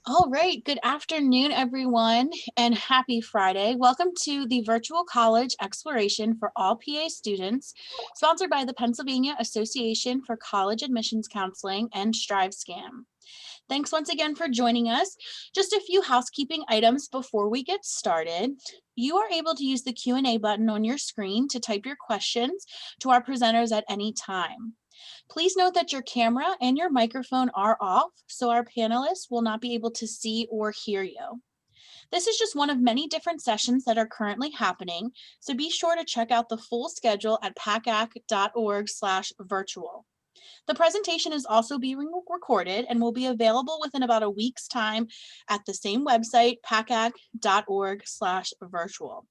All right, good afternoon, everyone, and happy Friday. Welcome to the Virtual College Exploration for all PA students, sponsored by the Pennsylvania Association for College Admissions Counseling and Strive Scam. Thanks once again for joining us. Just a few housekeeping items before we get started. You are able to use the Q&A button on your screen to type your questions to our presenters at any time. Please note that your camera and your microphone are off, so our panelists will not be able to see or hear you. This is just one of many different sessions that are currently happening, so be sure to check out the full schedule at pacac.org/virtual. The presentation is also being recorded and will be available within about a week's time at the same website, pacac.org/virtual.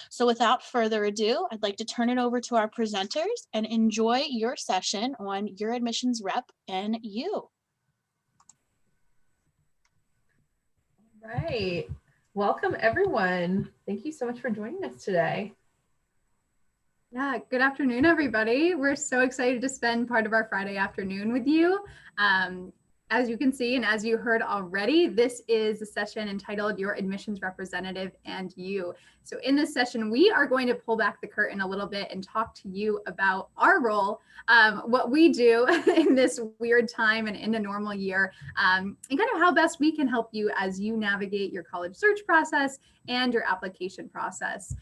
So without further ado, I'd like to turn it over to our presenters and enjoy your session on your admissions rep and you. Right. Welcome, everyone. Thank you so much for joining us today. Yeah, good afternoon, everybody. We're so excited to spend part of our Friday afternoon with you. As you can see, and as you heard already, this is a session entitled Your Admissions Representative and You. So in this session, we are going to pull back the curtain a little bit and talk to you about our role, what we do in this weird time and in a normal year, and kind of how best we can help you as you navigate your college search process and your application process.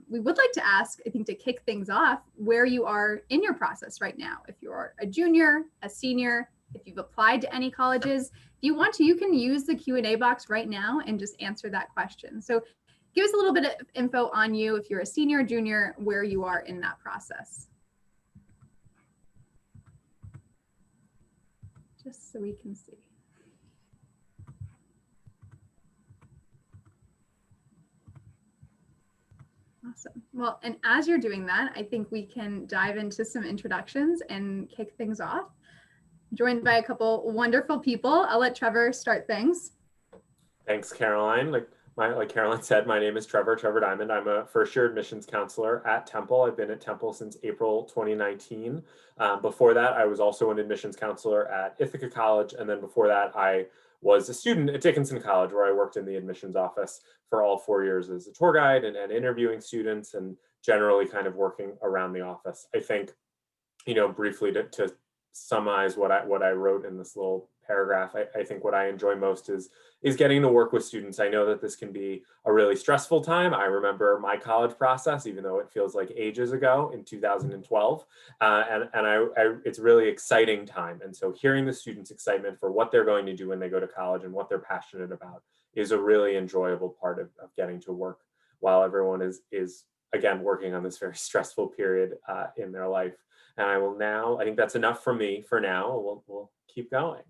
We would like to ask, I think to kick things off, where you are in your process right now. If you're a junior, a senior, if you've applied to any colleges, if you want to, you can use the Q&A box right now and just answer that question. So give us a little bit of info on you, if you're a senior, junior, where you are in that process. Just so we can see. Awesome. Well, and as you're doing that, I think we can dive into some introductions and kick things off. Joined by a couple wonderful people. I'll let Trevor start things. Thanks, Caroline. Like Caroline said, my name is Trevor Diamond. I'm a first-year admissions counselor at Temple. I've been at Temple since April 2019. Before that, I was also an admissions counselor at Ithaca College, and then before that, I was a student at Dickinson College, where I worked in the admissions office for all 4 years as a tour guide and interviewing students and generally kind of working around the office. I think, briefly to summarize what I wrote in this little paragraph, I think what I enjoy most is getting to work with students. I know that this can be a really stressful time. I remember my college process, even though it feels like ages ago, in 2012, and it's a really exciting time. And so hearing the students' excitement for what they're going to do when they go to college and what they're passionate about is a really enjoyable part of getting to work while everyone is again working on this very stressful period in their life. And I think that's enough from me for now. We'll keep going.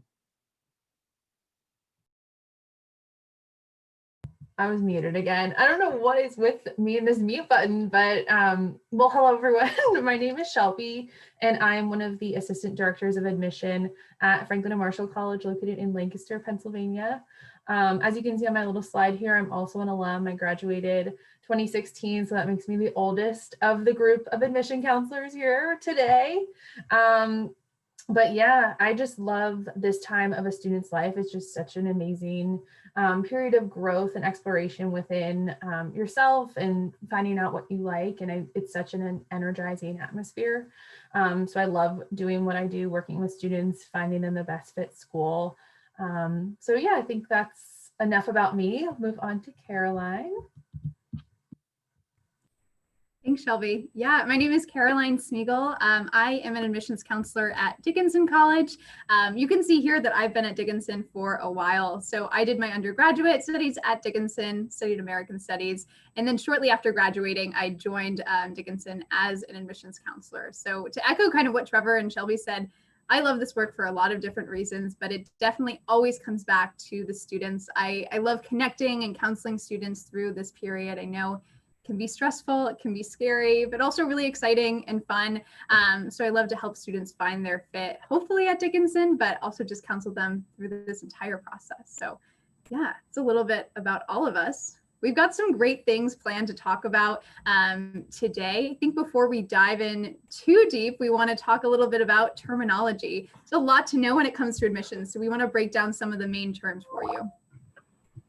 I was muted again. I don't know what is with me and this mute button, but well, hello everyone. My name is Shelby, and I am one of the assistant directors of admission at Franklin and Marshall College, located in Lancaster, Pennsylvania. As you can see on my little slide here, I'm also an alum. I graduated 2016, so that makes me the oldest of the group of admission counselors here today. But yeah, I just love this time of a student's life. It's just such an amazing period of growth and exploration within yourself and finding out what you like. And it's such an energizing atmosphere. So I love doing what I do, working with students, finding them the best fit school. So yeah, I think that's enough about me. I'll move on to Caroline. Thanks, Shelby. Yeah, my name is Caroline Smeagol. I am an admissions counselor at Dickinson College. You can see here that I've been at Dickinson for a while. So I did my undergraduate studies at Dickinson, studied American Studies, and then shortly after graduating, I joined Dickinson as an admissions counselor. So to echo kind of what Trevor and Shelby said, I love this work for a lot of different reasons, but it definitely always comes back to the students. I love connecting and counseling students through this period. I know can be stressful, it can be scary, but also really exciting and fun. So I love to help students find their fit, hopefully at Dickinson, but also just counsel them through this entire process. So yeah, it's a little bit about all of us. We've got some great things planned to talk about today. I think before we dive in too deep, we want to talk a little bit about terminology. It's a lot to know when it comes to admissions, so we want to break down some of the main terms for you.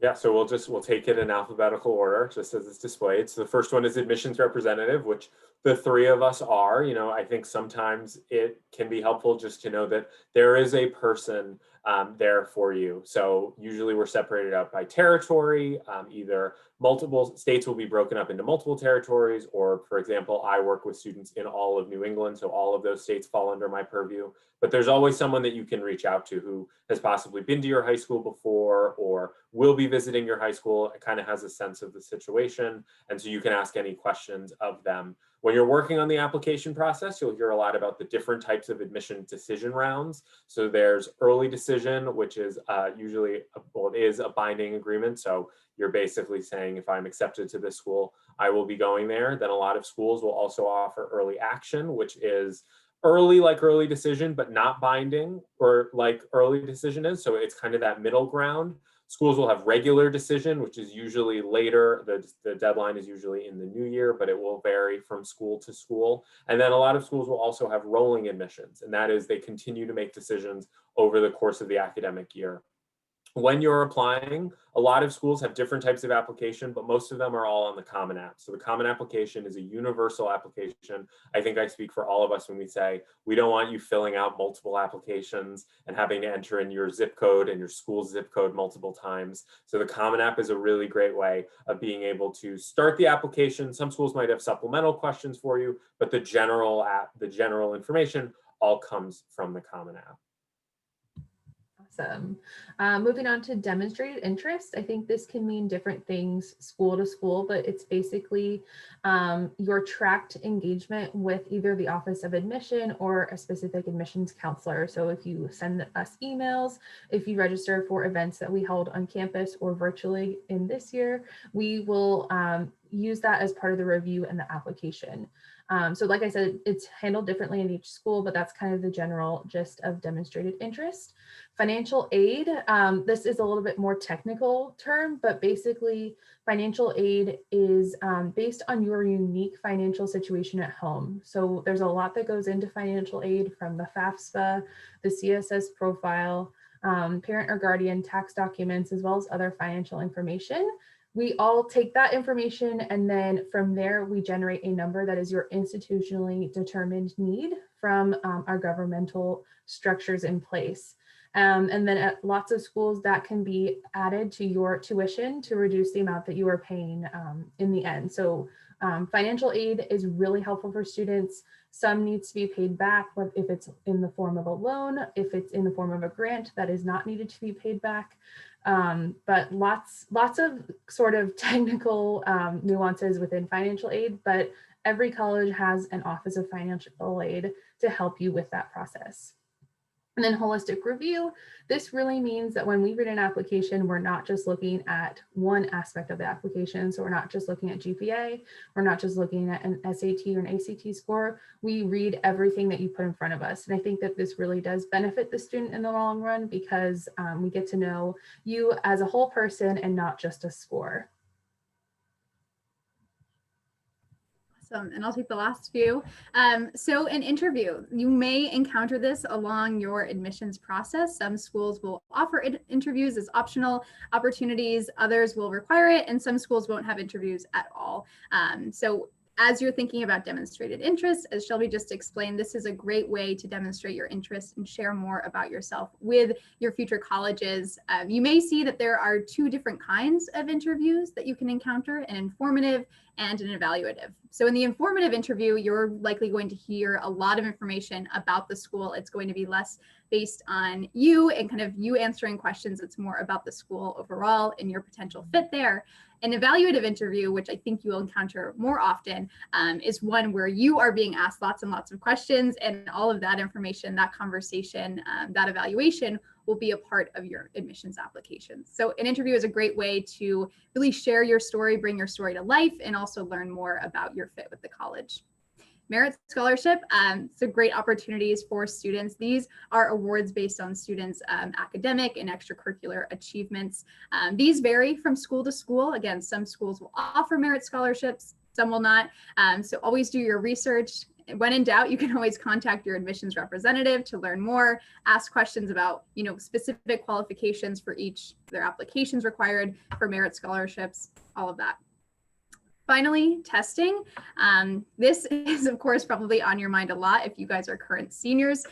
Yeah, so we'll take it in alphabetical order, just as it's displayed. So the first one is admissions representative, which the three of us are. I think sometimes it can be helpful just to know that there is a person there for you. So usually we're separated out by territory. Either multiple states will be broken up into multiple territories, or for example, I work with students in all of New England, so all of those states fall under my purview. But there's always someone that you can reach out to who has possibly been to your high school before or will be visiting your high school. It kind of has a sense of the situation. And so you can ask any questions of them. When you're working on the application process, you'll hear a lot about the different types of admission decision rounds. So there's early decision, which is usually, it is a binding agreement. So you're basically saying, if I'm accepted to this school, I will be going there. Then a lot of schools will also offer early action, which is early like early decision, but not binding, or like early decision is. So it's kind of that middle ground. Schools will have regular decision, which is usually later. The deadline is usually in the new year, but it will vary from school to school. And then a lot of schools will also have rolling admissions, and that is they continue to make decisions over the course of the academic year. When you're applying, a lot of schools have different types of application, but most of them are all on the Common App. So the Common Application is a universal application. I think I speak for all of us when we say, we don't want you filling out multiple applications and having to enter in your zip code and your school's zip code multiple times. So the Common App is a really great way of being able to start the application. Some schools might have supplemental questions for you, but the general information all comes from the Common App. Awesome. Moving on to demonstrated interest. I think this can mean different things school to school, but it's basically your tracked engagement with either the Office of Admission or a specific admissions counselor. So if you send us emails, if you register for events that we held on campus or virtually in this year, we will use that as part of the review and the application. So like I said, it's handled differently in each school, but that's kind of the general gist of demonstrated interest. Financial aid, this is a little bit more technical term, but basically financial aid is based on your unique financial situation at home. So there's a lot that goes into financial aid, from the FAFSA, the CSS profile, parent or guardian tax documents, as well as other financial information. We all take that information, and then from there we generate a number that is your institutionally determined need from our governmental structures in place. And then at lots of schools that can be added to your tuition to reduce the amount that you are paying in the end. So financial aid is really helpful for students. Some needs to be paid back, if it's in the form of a loan, if it's in the form of a grant that is not needed to be paid back. But lots of sort of technical nuances within financial aid, but every college has an Office of Financial Aid to help you with that process. And then holistic review. This really means that when we read an application, we're not just looking at one aspect of the application. So we're not just looking at GPA, we're not just looking at an SAT or an ACT score. We read everything that you put in front of us. And I think that this really does benefit the student in the long run, because we get to know you as a whole person and not just a score. Awesome. And I'll take the last few. So an interview, you may encounter this along your admissions process. Some schools will offer interviews as optional opportunities, others will require it, and some schools won't have interviews at all. So as you're thinking about demonstrated interest, as Shelby just explained, this is a great way to demonstrate your interest and share more about yourself with your future colleges. You may see that there are two different kinds of interviews that you can encounter: an informative and an evaluative. So in the informative interview, you're likely going to hear a lot of information about the school. It's going to be less based on you and kind of you answering questions. It's more about the school overall and your potential fit there. An evaluative interview, which I think you will encounter more often, is one where you are being asked lots and lots of questions, and all of that information, that conversation, that evaluation will be a part of your admissions application. So an interview is a great way to really share your story, bring your story to life, and also learn more about your fit with the college. Merit Scholarship, so great opportunities for students. These are awards based on students' academic and extracurricular achievements. These vary from school to school. Again, some schools will offer merit scholarships, some will not. So always do your research when in doubt, you can always contact your admissions representative to learn more, ask questions about, specific qualifications for each, their applications required for merit scholarships, all of that. Finally, testing. This is, of course, probably on your mind a lot if you guys are current seniors.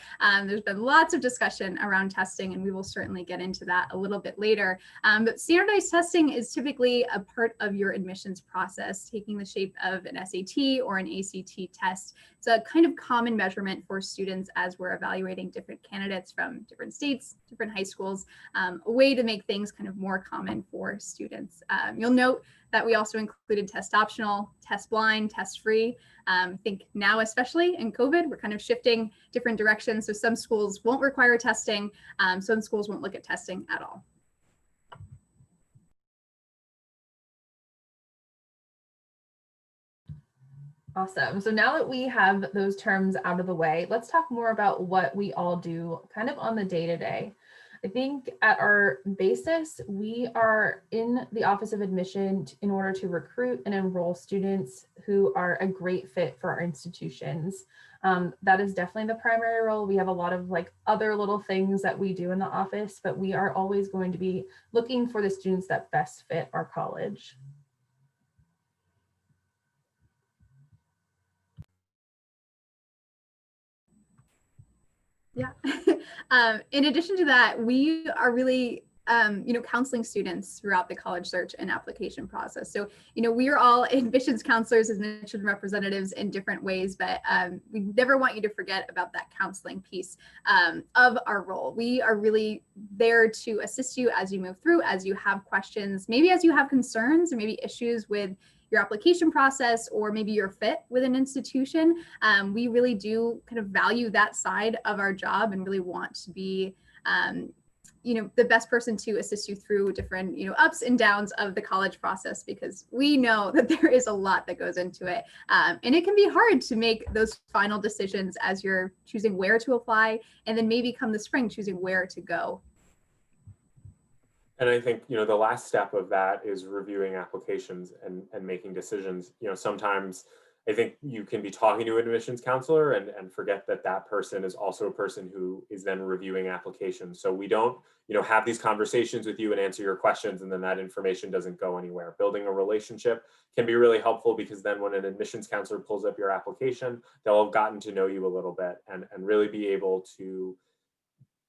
There's been lots of discussion around testing, and we will certainly get into that a little bit later. But standardized testing is typically a part of your admissions process, taking the shape of an SAT or an ACT test. It's a kind of common measurement for students as we're evaluating different candidates from different states, different high schools, a way to make things kind of more common for students. You'll note that we also included test optional, test blind, test free. I think now, especially in COVID, we're kind of shifting different directions. So some schools won't require testing. Some schools won't look at testing at all. Awesome. So now that we have those terms out of the way, let's talk more about what we all do kind of on the day-to-day. I think at our basis, we are in the Office of Admission in order to recruit and enroll students who are a great fit for our institutions. That is definitely the primary role. We have a lot of other little things that we do in the office, but we are always going to be looking for the students that best fit our college. Yeah. In addition to that, we are really, counseling students throughout the college search and application process. So, we are all admissions counselors, admission representatives in different ways, but we never want you to forget about that counseling piece of our role. We are really there to assist you as you move through, as you have questions, maybe as you have concerns or maybe issues with your application process or maybe your fit with an institution. We really do kind of value that side of our job and really want to be the best person to assist you through different ups and downs of the college process, because we know that there is a lot that goes into it, and it can be hard to make those final decisions as you're choosing where to apply, and then maybe come the spring choosing where to go. And I think, the last step of that is reviewing applications and making decisions. Sometimes I think you can be talking to an admissions counselor and forget that that person is also a person who is then reviewing applications. So we don't, have these conversations with you and answer your questions, and then that information doesn't go anywhere. Building a relationship can be really helpful, because then when an admissions counselor pulls up your application, they'll have gotten to know you a little bit and really be able to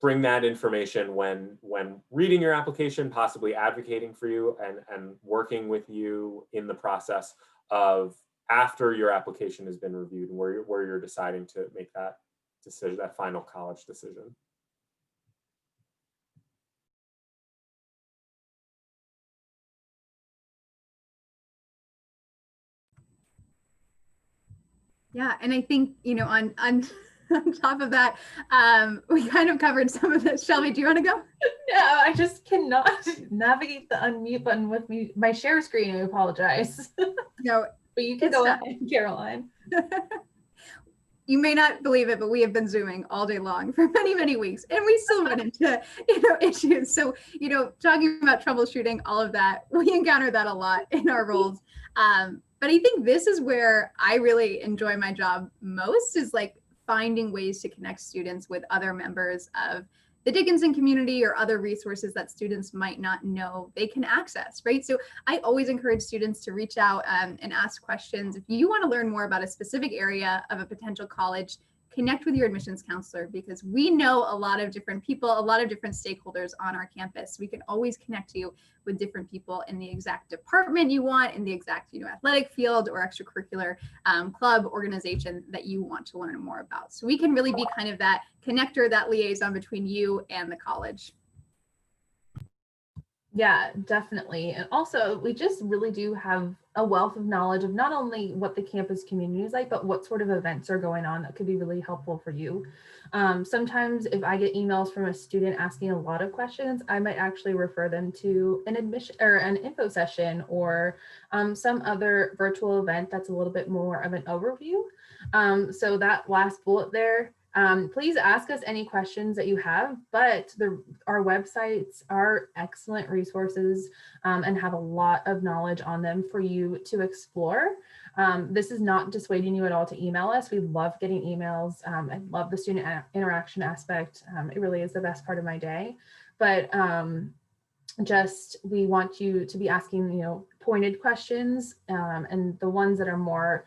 bring that information when reading your application, possibly advocating for you and working with you in the process of after your application has been reviewed and where you're deciding to make that decision, that final college decision. Yeah, and I think, on top of that, we kind of covered some of this. Shelby, do you want to go? No, I just cannot navigate the unmute button with my share screen. I apologize. No, but you can go ahead, Caroline. You may not believe it, but we have been Zooming all day long for many, many weeks, and we still run into, issues. So, talking about troubleshooting, all of that, we encounter that a lot in our roles. But I think this is where I really enjoy my job most, is finding ways to connect students with other members of the Dickinson community or other resources that students might not know they can access, right? So I always encourage students to reach out and ask questions. If you want to learn more about a specific area of a potential college, connect with your admissions counselor, because we know a lot of different people, a lot of different stakeholders on our campus. We can always connect you with different people in the exact department you want, in the exact athletic field or extracurricular club organization that you want to learn more about. So we can really be kind of that connector, that liaison between you and the college. Yeah, definitely. And also, we just really do have a wealth of knowledge of not only what the campus community is like, but what sort of events are going on that could be really helpful for you. Sometimes if I get emails from a student asking a lot of questions, I might actually refer them to an admission or an info session or some other virtual event that's a little bit more of an overview. So that last bullet there, please ask us any questions that you have, but our websites are excellent resources and have a lot of knowledge on them for you to explore. This is not dissuading you at all to email us. We love getting emails. I love the student interaction aspect. It really is the best part of my day. But just we want you to be asking, pointed questions, and the ones that are more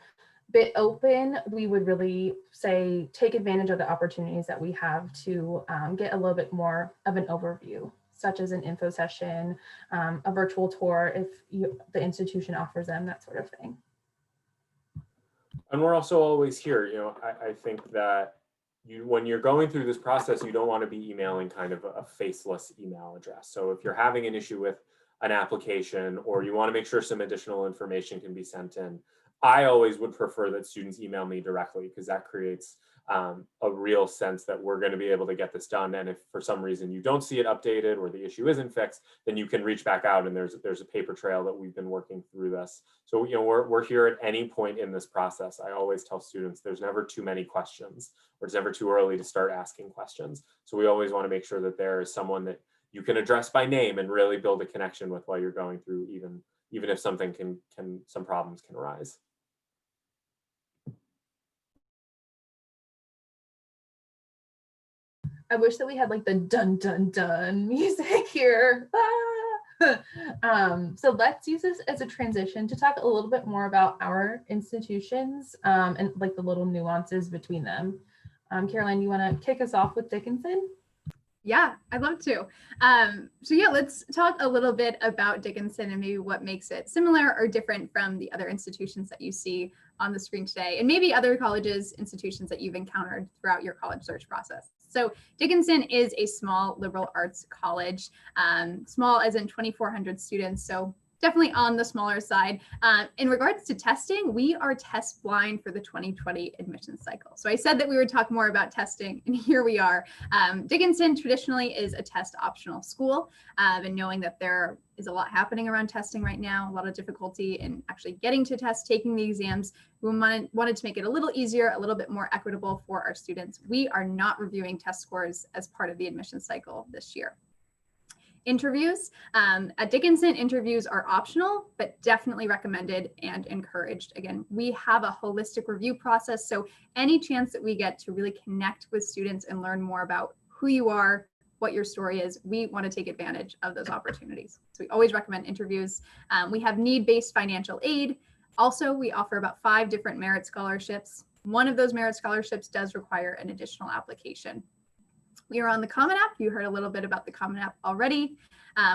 bit open, we would really say take advantage of the opportunities that we have to get a little bit more of an overview, such as an info session, a virtual tour if the institution offers them, that sort of thing. And we're also always here. I think that when you're going through this process, you don't want to be emailing kind of a faceless email address. So if you're having an issue with an application or you want to make sure some additional information can be sent in, I always would prefer that students email me directly, because that creates a real sense that we're going to be able to get this done. And if for some reason you don't see it updated or the issue isn't fixed, then you can reach back out and there's a paper trail that we've been working through this. So we're here at any point in this process. I always tell students there's never too many questions, or it's never too early to start asking questions. So we always want to make sure that there is someone that you can address by name and really build a connection with while you're going through, even if something some problems can arise. I wish that we had like the dun dun dun music here. So let's use this as a transition to talk a little bit more about our institutions and like the little nuances between them. Caroline, you want to kick us off with Dickinson? Yeah, I'd love to. So yeah, let's talk a little bit about Dickinson and maybe what makes it similar or different from the other institutions that you see on the screen today, and maybe other colleges, institutions that you've encountered throughout your college search process. So Dickinson is a small liberal arts college, small as in 2,400 students. So definitely on the smaller side. In regards to testing, we are test blind for the 2020 admissions cycle. So I said that we would talk more about testing, and here we are. Dickinson traditionally is a test optional school, and knowing that there is a lot happening around testing right now, a lot of difficulty in actually getting to test, taking the exams, we wanted to make it a little easier, a little bit more equitable for our students. We are not reviewing test scores as part of the admission cycle this year. Interviews. At Dickinson, interviews are optional, but definitely recommended and encouraged. Again, we have a holistic review process, so any chance that we get to really connect with students and learn more about who you are, what your story is, we want to take advantage of those opportunities. So we always recommend interviews. We have need-based financial aid. Also, we offer about 5 different merit scholarships. One of those merit scholarships does require an additional application. We are on the Common App. You heard a little bit about the Common App already.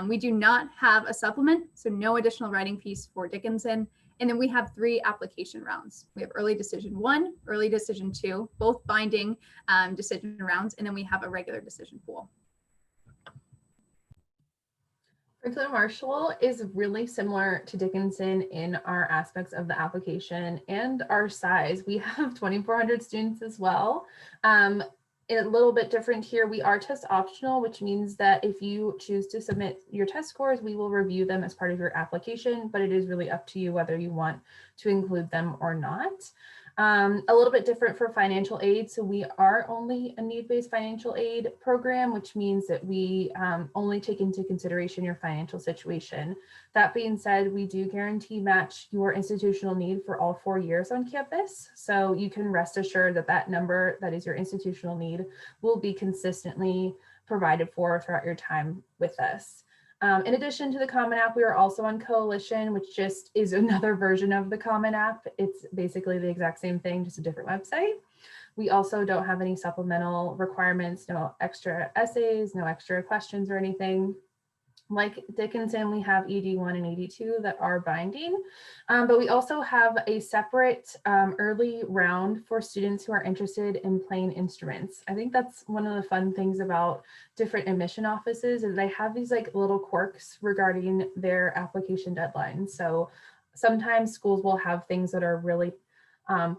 We do not have a supplement, so no additional writing piece for Dickinson. And then we have 3 application rounds. We have Early Decision 1, Early Decision 2, both binding decision rounds, and then we have a regular decision pool. Franklin Marshall is really similar to Dickinson in our aspects of the application and our size. We have 2,400 students as well. A little bit different here, we are test optional, which means that if you choose to submit your test scores, we will review them as part of your application, but it is really up to you whether you want to include them or not. A little bit different for financial aid. So we are only a need-based financial aid program, which means that we only take into consideration your financial situation. That being said, we do guarantee match your institutional need for all 4 years on campus. So you can rest assured that that number that is your institutional need will be consistently provided for throughout your time with us. In addition to the Common App, we are also on Coalition, which just is another version of the Common App. It's basically the exact same thing, just a different website. We also don't have any supplemental requirements, no extra essays, no extra questions or anything. Like Dickinson, we have ED1 and ED2 that are binding, but we also have a separate early round for students who are interested in playing instruments. I think that's one of the fun things about different admission offices is they have these like little quirks regarding their application deadlines. So sometimes schools will have things that are really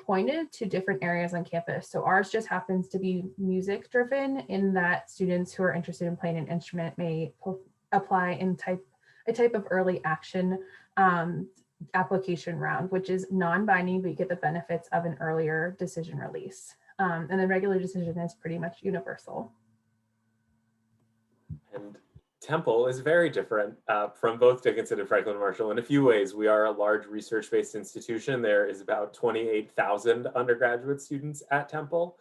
pointed to different areas on campus. So ours just happens to be music driven in that students who are interested in playing an instrument may apply in a type of early action application round, which is non-binding, but you get the benefits of an earlier decision release. And then regular decision is pretty much universal. And Temple is very different from both Dickinson and Franklin Marshall in a few ways. We are a large research-based institution. There is about 28,000 undergraduate students at Temple.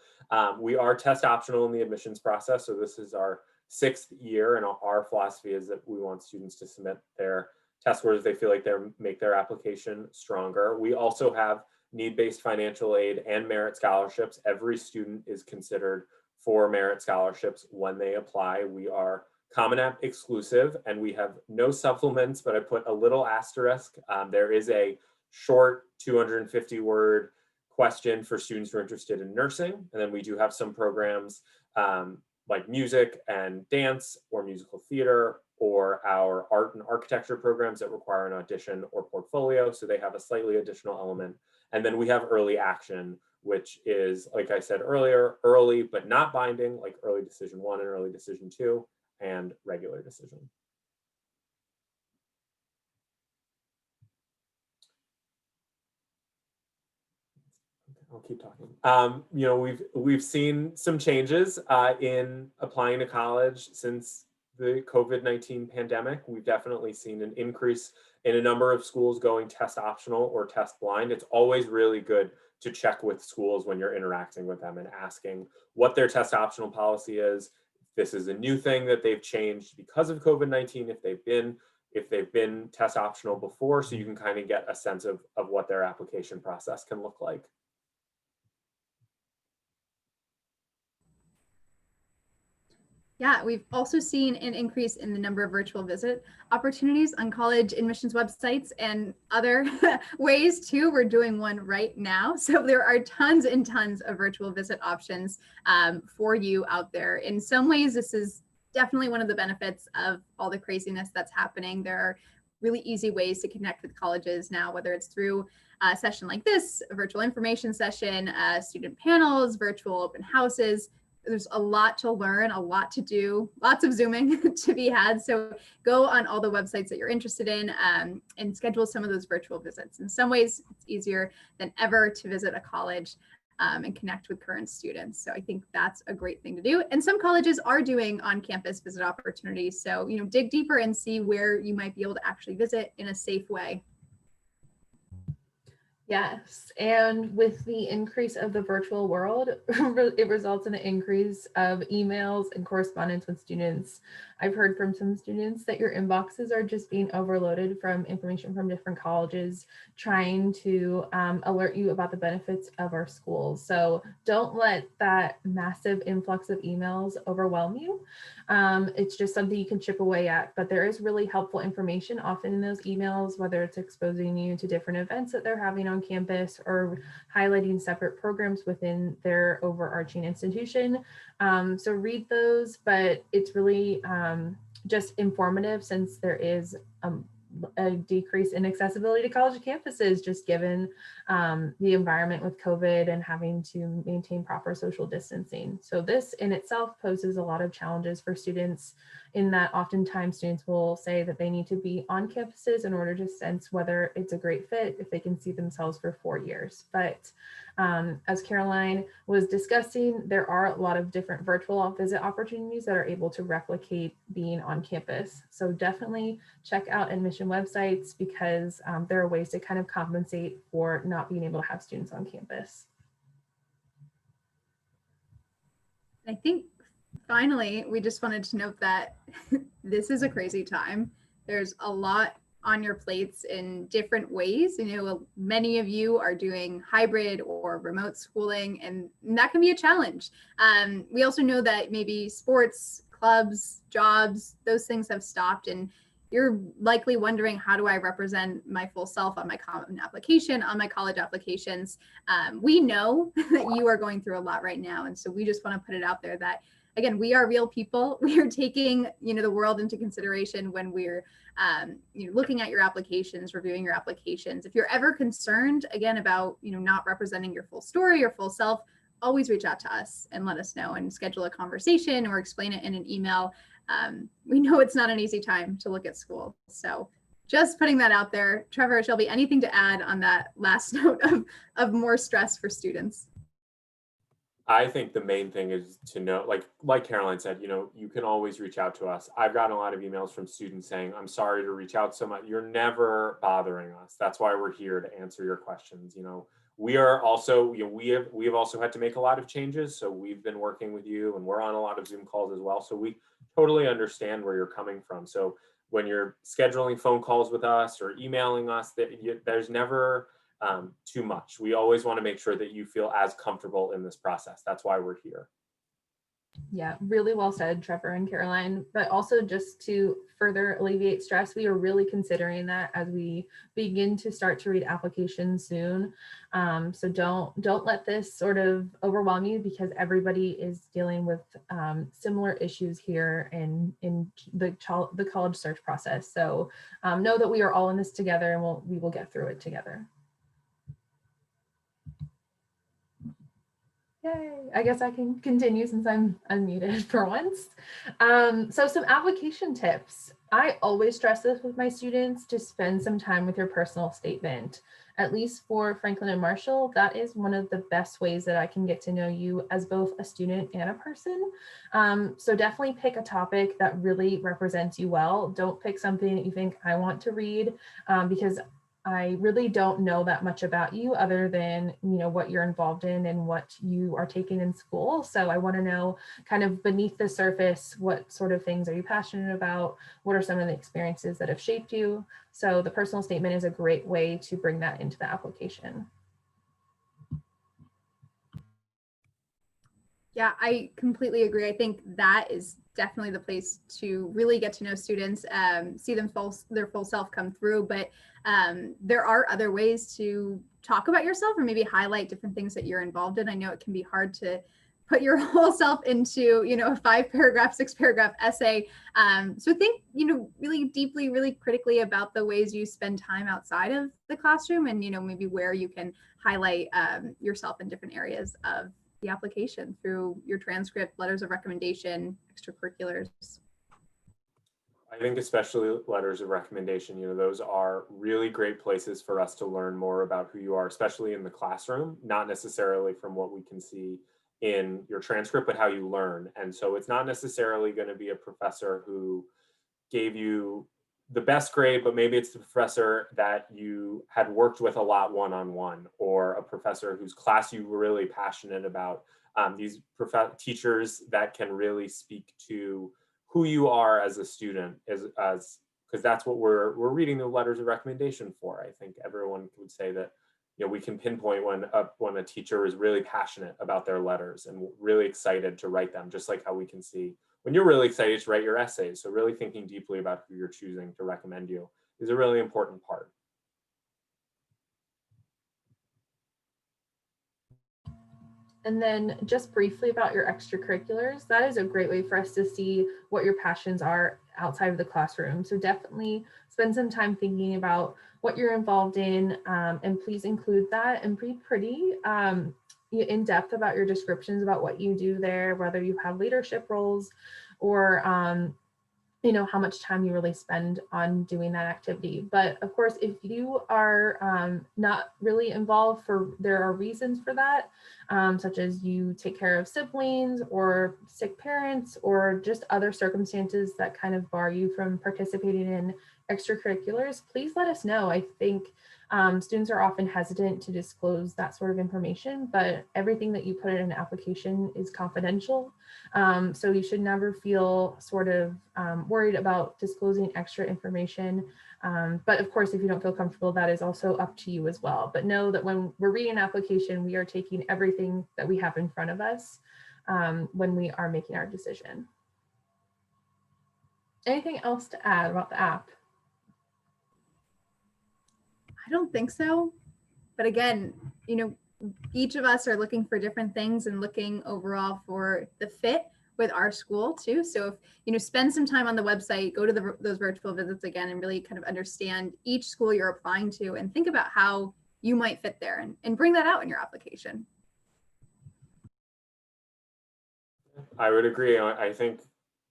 We are test optional in the admissions process, so this is our 6th year, and our philosophy is that we want students to submit their test scores if they feel like they make their application stronger. We also have need-based financial aid and merit scholarships. Every student is considered for merit scholarships when they apply. We are Common App exclusive, and we have no supplements, but I put a little asterisk. There is a short 250-word question for students who are interested in nursing, and then we do have some programs like music and dance or musical theater, or our art and architecture programs that require an audition or portfolio, so they have a slightly additional element. And then we have early action, which is, like I said earlier, early but not binding, like early decision 1 and early decision 2, and regular decision. I'll keep talking. You know, we've seen some changes in applying to college since the COVID-19 pandemic. We've definitely seen an increase in a number of schools going test optional or test blind. It's always really good to check with schools when you're interacting with them and asking what their test optional policy is. This is a new thing that they've changed because of COVID-19, if they've been test optional before, so you can kind of get a sense of what their application process can look like. Yeah, we've also seen an increase in the number of virtual visit opportunities on college admissions websites and other ways too. We're doing one right now. So there are tons and tons of virtual visit options for you out there. In some ways, this is definitely one of the benefits of all the craziness that's happening. There are really easy ways to connect with colleges now, whether it's through a session like this, a virtual information session, student panels, virtual open houses. There's a lot to learn, a lot to do, lots of Zooming to be had. So go on all the websites that you're interested in and schedule some of those virtual visits. In some ways, it's easier than ever to visit a college and connect with current students. So I think that's a great thing to do. And some colleges are doing on-campus visit opportunities. So, you know, dig deeper and see where you might be able to actually visit in a safe way. Yes, and with the increase of the virtual world, it results in an increase of emails and correspondence with students. I've heard from some students that your inboxes are just being overloaded from information from different colleges trying to alert you about the benefits of our schools. So don't let that massive influx of emails overwhelm you. It's just something you can chip away at, but there is really helpful information often in those emails, whether it's exposing you to different events that they're having on campus or highlighting separate programs within their overarching institution. So read those, but it's really just informative, since there is a decrease in accessibility to college campuses, just given the environment with COVID and having to maintain proper social distancing. So this in itself poses a lot of challenges for students, in that oftentimes students will say that they need to be on campuses in order to sense whether it's a great fit, if they can see themselves for 4 years. But as Caroline was discussing, there are a lot of different virtual visit opportunities that are able to replicate being on campus. So definitely check out admission websites, because there are ways to kind of compensate for not being able to have students on campus. I think finally, we just wanted to note that this is a crazy time. There's a lot on your plates in different ways. You know, many of you are doing hybrid or remote schooling, and that can be a challenge. We also know that maybe sports, clubs, jobs, those things have stopped, and you're likely wondering, how do I represent my full self on my common application, on my college applications? We know that you are going through a lot right now. And so we just want to put it out there that, again, we are real people. We are taking, you know, the world into consideration when we're looking at your applications, reviewing your applications. If you're ever concerned, again, about, you know, not representing your full story or full self, always reach out to us and let us know and schedule a conversation or explain it in an email. We know it's not an easy time to look at school. So just putting that out there. Trevor, Shelby, anything to add on that last note of more stress for students? I think the main thing is to know, like Caroline said, you can always reach out to us. I've gotten a lot of emails from students saying, I'm sorry to reach out so much. You're never bothering us. That's why we're here to answer your questions. We are also, we have also had to make a lot of changes. So we've been working with you, and we're on a lot of Zoom calls as well. So we totally understand where you're coming from. So when you're scheduling phone calls with us or emailing us, there's never too much. We always want to make sure that you feel as comfortable in this process. That's why we're here. Yeah, really well said, Trevor and Caroline. But also, just to further alleviate stress, we are really considering that as we begin to start to read applications soon. So don't let this sort of overwhelm you, because everybody is dealing with similar issues here in the college search process. So know that we are all in this together, and we will get through it together. Yay, I guess I can continue since I'm unmuted for once. So some application tips. I always stress this with my students, to spend some time with your personal statement. At least for Franklin and Marshall, that is one of the best ways that I can get to know you as both a student and a person. So definitely pick a topic that really represents you well. Don't pick something that you think I want to read, because I really don't know that much about you other than, what you're involved in and what you are taking in school. So I want to know kind of beneath the surface, what sort of things are you passionate about? What are some of the experiences that have shaped you? So the personal statement is a great way to bring that into the application. Yeah, I completely agree. I think that is definitely the place to really get to know students, see their full self come through. But there are other ways to talk about yourself, or maybe highlight different things that you're involved in. I know it can be hard to put your whole self into, a 5-paragraph, 6-paragraph essay. So think, really deeply, really critically about the ways you spend time outside of the classroom, and, maybe where you can highlight yourself in different areas of the application through your transcript, letters of recommendation, extracurriculars. I think especially letters of recommendation, those are really great places for us to learn more about who you are, especially in the classroom, not necessarily from what we can see in your transcript, but how you learn. And so it's not necessarily going to be a professor who gave you the best grade, but maybe it's the professor that you had worked with a lot one-on-one, or a professor whose class you were really passionate about. These teachers that can really speak to who you are as a student, because that's what we're reading the letters of recommendation for. I think everyone would say that we can pinpoint when a teacher is really passionate about their letters and really excited to write them, just like how we can see when you're really excited to write your essays. So really thinking deeply about who you're choosing to recommend you is a really important part. And then just briefly about your extracurriculars, that is a great way for us to see what your passions are outside of the classroom. So definitely spend some time thinking about what you're involved in, and please include that, and be pretty in depth about your descriptions about what you do there, whether you have leadership roles, or how much time you really spend on doing that activity. But of course, if you are not really involved, there are reasons for that, such as you take care of siblings or sick parents, or just other circumstances that kind of bar you from participating in extracurriculars, please let us know. I think students are often hesitant to disclose that sort of information, but everything that you put in an application is confidential. So you should never feel sort of worried about disclosing extra information. But of course, if you don't feel comfortable, that is also up to you as well. But know that when we're reading an application, we are taking everything that we have in front of us when we are making our decision. Anything else to add about the app? I don't think so. But again, each of us are looking for different things and looking overall for the fit with our school too. So if, spend some time on the website, go to those virtual visits again, and really kind of understand each school you're applying to, and think about how you might fit there, and bring that out in your application. I would agree. I think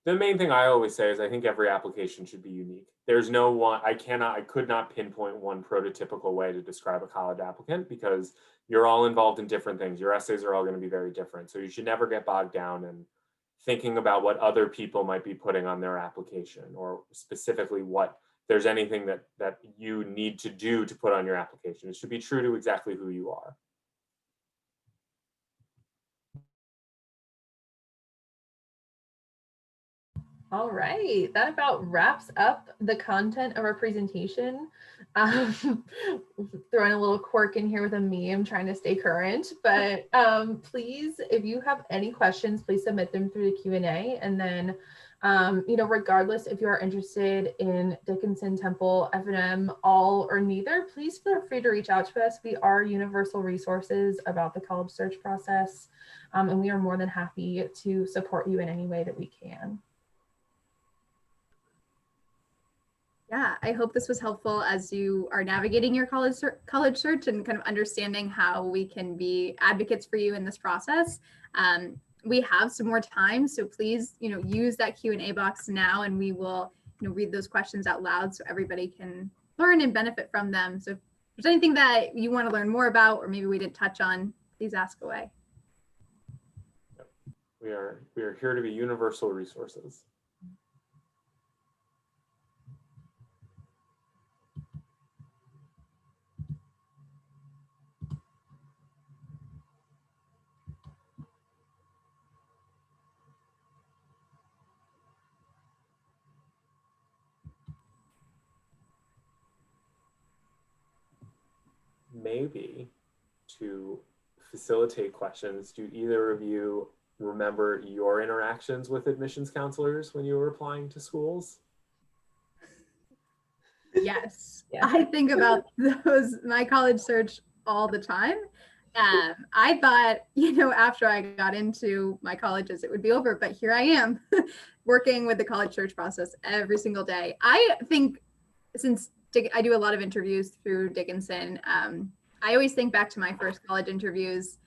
the main thing I always say is I think every application should be unique. There's no one, I could not pinpoint one prototypical way to describe a college applicant, because you're all involved in different things. Your essays are all going to be very different. So you should never get bogged down in thinking about what other people might be putting on their application, or specifically what there's anything that you need to do to put on your application. It should be true to exactly who you are. All right, that about wraps up the content of our presentation. Throwing a little quirk in here with a meme, trying to stay current, but please, if you have any questions, please submit them through the Q&A. And then, regardless if you are interested in Dickinson, Temple, F&M, all or neither, please feel free to reach out to us. We are universal resources about the college search process, and we are more than happy to support you in any way that we can. Yeah, I hope this was helpful as you are navigating your college search and kind of understanding how we can be advocates for you in this process. We have some more time, so please, use that Q&A box now, and we will, read those questions out loud so everybody can learn and benefit from them. So if there's anything that you want to learn more about, or maybe we didn't touch on, please ask away. We are here to be universal resources. Maybe to facilitate questions, do either of you remember your interactions with admissions counselors when you were applying to schools? Yes, Yeah. I think about my college search all the time. I thought, after I got into my colleges, it would be over, but here I am working with the college search process every single day. I think since I do a lot of interviews through Dickinson, I always think back to my first college interviews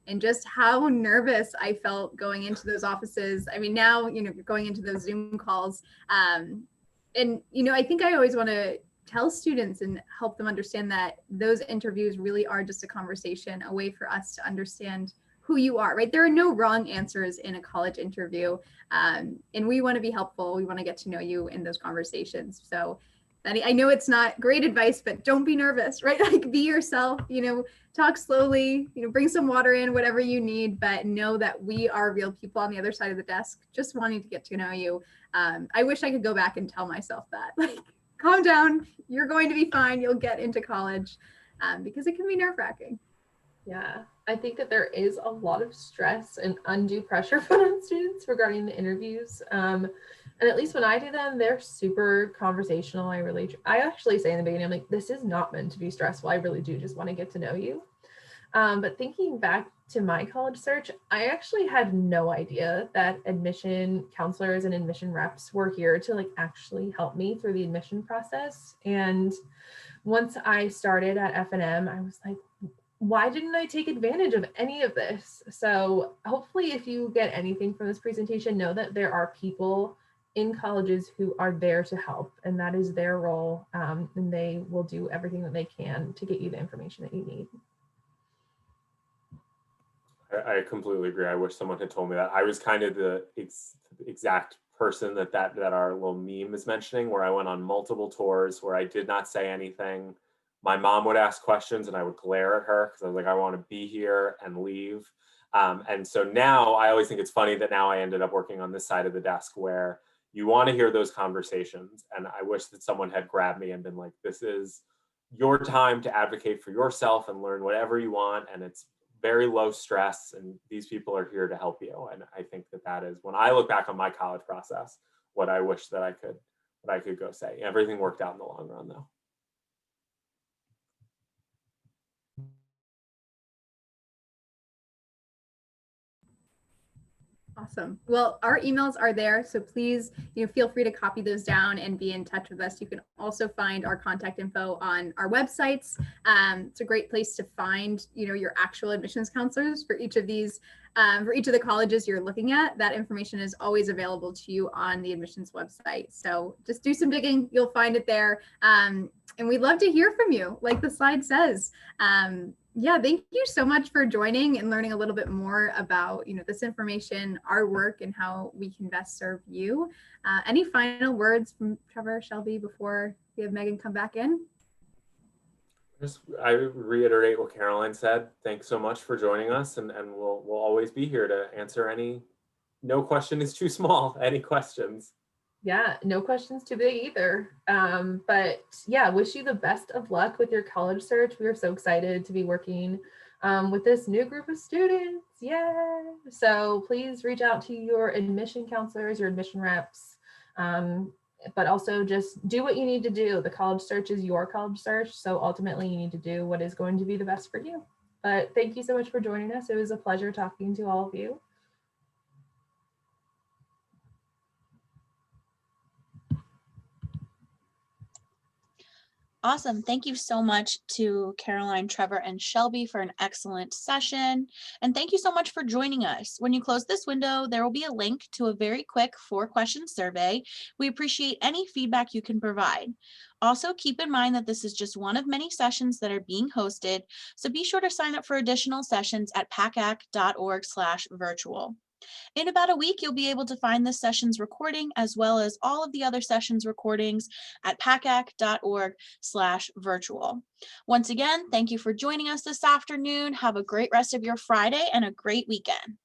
and just how nervous I felt going into those offices. I mean, now, going into those Zoom calls. And, I think I always want to tell students and help them understand that those interviews really are just a conversation, a way for us to understand who you are, right? There are no wrong answers in a college interview. And we want to be helpful. We want to get to know you in those conversations. So I know it's not great advice, but don't be nervous, right? Like, be yourself, talk slowly, bring some water in, whatever you need, but know that we are real people on the other side of the desk, just wanting to get to know you. I wish I could go back and tell myself that, like, calm down, you're going to be fine, you'll get into college, because it can be nerve-wracking. Yeah, I think that there is a lot of stress and undue pressure put on students regarding the interviews. And at least when I do them, they're super conversational. I actually say in the beginning, I'm like, this is not meant to be stressful. I really do just want to get to know you. But thinking back to my college search, I actually had no idea that admission counselors and admission reps were here to actually help me through the admission process. And once I started at F&M, I was like, why didn't I take advantage of any of this? So hopefully if you get anything from this presentation, know that there are people in colleges who are there to help, and that is their role, and they will do everything that they can to get you the information that you need. I completely agree. I wish someone had told me that. I was kind of the exact person that our little meme is mentioning, where I went on multiple tours where I did not say anything. My mom would ask questions and I would glare at her because I was like, I want to be here and leave. And so now I always think it's funny that now I ended up working on this side of the desk where you want to hear those conversations. And I wish that someone had grabbed me and been like, this is your time to advocate for yourself and learn whatever you want. And it's very low stress. And these people are here to help you. And I think that is, when I look back on my college process, what I wish that I could go say. Everything worked out in the long run though. Awesome. Well, our emails are there, so please, feel free to copy those down and be in touch with us. You can also find our contact info on our websites. It's a great place to find, your actual admissions counselors for each of these, for each of the colleges you're looking at. That information is always available to you on the admissions website. So just do some digging, you'll find it there. And we'd love to hear from you, like the slide says. Yeah, thank you so much for joining and learning a little bit more about, this information, our work, and how we can best serve you. Any final words from Trevor, Shelby, before we have Megan come back in? I reiterate what Caroline said. Thanks so much for joining us, and we'll always be here to answer any. No question is too small. Any questions? Yeah, no questions too big either. But yeah, wish you the best of luck with your college search. We are so excited to be working with this new group of students. Yeah. So please reach out to your admission counselors, your admission reps, but also just do what you need to do. The college search is your college search. So ultimately you need to do what is going to be the best for you. But thank you so much for joining us. It was a pleasure talking to all of you. Awesome. Thank you so much to Caroline, Trevor, and Shelby for an excellent session. And thank you so much for joining us. When you close this window, there will be a link to a very quick 4-question survey. We appreciate any feedback you can provide. Also, keep in mind that this is just one of many sessions that are being hosted, so be sure to sign up for additional sessions at pacac.org/virtual. In about a week, you'll be able to find this session's recording as well as all of the other sessions recordings at pacac.org/virtual. Once again, thank you for joining us this afternoon. Have a great rest of your Friday and a great weekend.